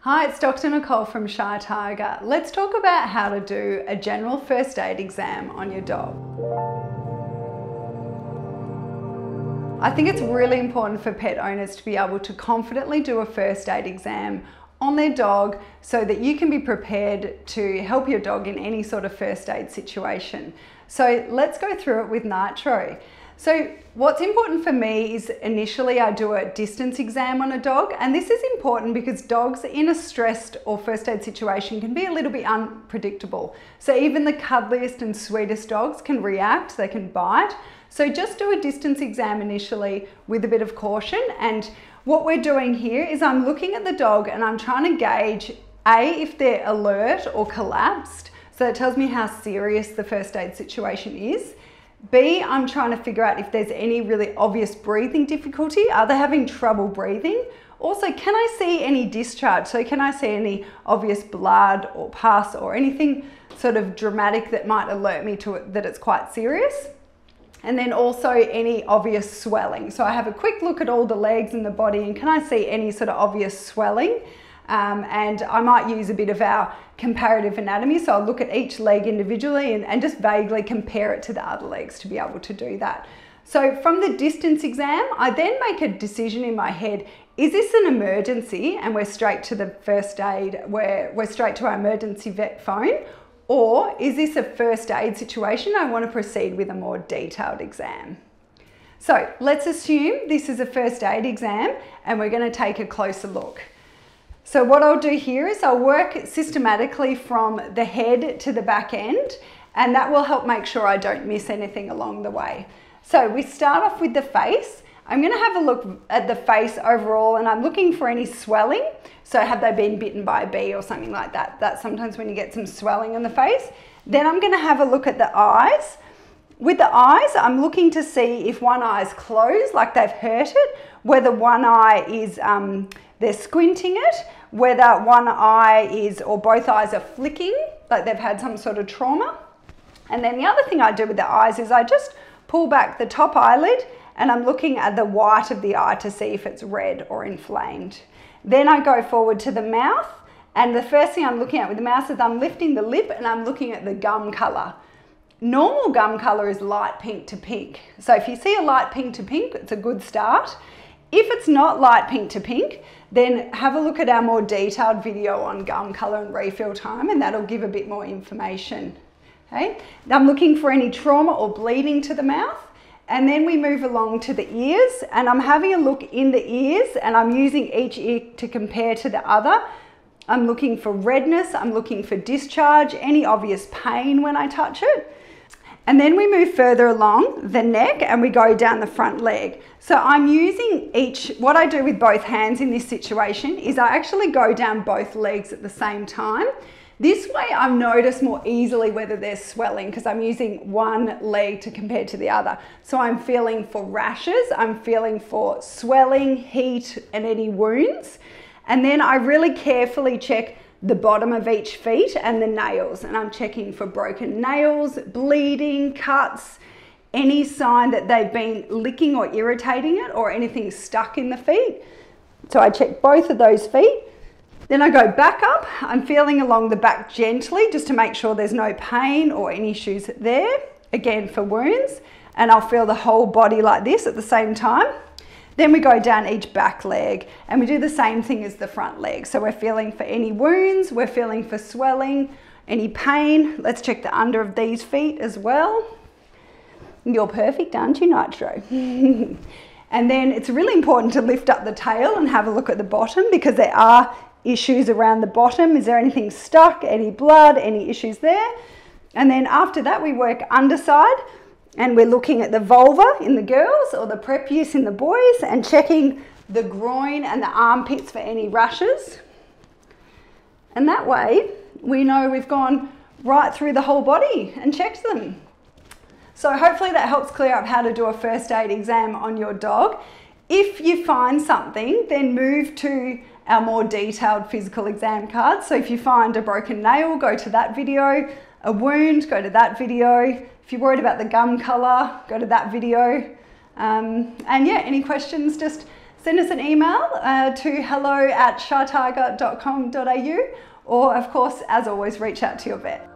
Hi, it's Dr Nicole from Shy Tiger. Let's talk about how to do a general first aid exam on your dog. I think it's really important for pet owners to be able to confidently do a first aid exam on their dog so that you can be prepared to help your dog in any sort of first aid situation. So let's go through it with Nitro. So what's important for me is initially I do a distance exam on a dog, and this is important because dogs in a stressed or first aid situation can be a little bit unpredictable. So even the cuddliest and sweetest dogs can react, they can bite. So just do a distance exam initially with a bit of caution, and what we're doing here is I'm looking at the dog and I'm trying to gauge if they're alert or collapsed, so it tells me how serious the first aid situation is. B, I'm trying to figure out if there's any really obvious breathing difficulty. Are they having trouble breathing? Also, can I see any discharge? So can I see any obvious blood or pus or anything sort of dramatic that might alert me to it, that it's quite serious? And then also any obvious swelling. So I have a quick look at all the legs and the body, and can I see any sort of obvious swelling? And I might use a bit of our comparative anatomy. So I'll look at each leg individually and just vaguely compare it to the other legs to be able to do that. So from the distance exam, I then make a decision in my head, is this an emergency? And we're straight to the first aid, we're straight to our emergency vet phone. Or is this a first aid situation? I want to proceed with a more detailed exam. So let's assume this is a first aid exam and we're going to take a closer look. So what I'll do here is I'll work systematically from the head to the back end, and that will help make sure I don't miss anything along the way. So we start off with the face. I'm going to have a look at the face overall, and I'm looking for any swelling. So have they been bitten by a bee or something like that? That's sometimes when you get some swelling on the face. Then I'm going to have a look at the eyes. With the eyes, I'm looking to see if one eye is closed, like they've hurt it, whether one eye is, they're squinting it, whether one eye is, or both eyes are flicking, like they've had some sort of trauma. And then the other thing I do with the eyes is I just pull back the top eyelid and I'm looking at the white of the eye to see if it's red or inflamed. Then I go forward to the mouth, and the first thing I'm looking at with the mouth is I'm lifting the lip and I'm looking at the gum colour. Normal gum colour is light pink to pink. So if you see a light pink to pink, it's a good start. If it's not light pink to pink, then have a look at our more detailed video on gum colour and refill time, and that'll give a bit more information. Okay? I'm looking for any trauma or bleeding to the mouth, and then we move along to the ears, and I'm having a look in the ears and I'm using each ear to compare to the other. I'm looking for redness, I'm looking for discharge, any obvious pain when I touch it. And then we move further along the neck and we go down the front leg. So I'm using what I do with both hands in this situation is I actually go down both legs at the same time. This way I notice more easily whether there's swelling because I'm using one leg to compare to the other. So I'm feeling for rashes, I'm feeling for swelling, heat, and any wounds. And then I really carefully check the bottom of each feet and the nails, and I'm checking for broken nails, bleeding, cuts, any sign that they've been licking or irritating it or anything stuck in the feet. So I check both of those feet. Then I go back up. I'm feeling along the back gently just to make sure there's no pain or any issues there, again for wounds, and I'll feel the whole body like this at the same time. Then we go down each back leg and we do the same thing as the front leg. So we're feeling for any wounds, we're feeling for swelling, any pain. Let's check the under of these feet as well. You're perfect, aren't you, Nitro? And then it's really important to lift up the tail and have a look at the bottom because there are issues around the bottom. Is there anything stuck, any blood, any issues there? And then after that we work underside. And we're looking at the vulva in the girls or the prepuce in the boys and checking the groin and the armpits for any rashes. And that way we know we've gone right through the whole body and checked them. So hopefully that helps clear up how to do a first aid exam on your dog. If you find something, then move to our more detailed physical exam cards. So if you find a broken nail, go to that video. A wound, go to that video. If you're worried about the gum colour, go to that video. And yeah, any questions, just send us an email to hello@shytiger.com.au, or of course, as always, reach out to your vet.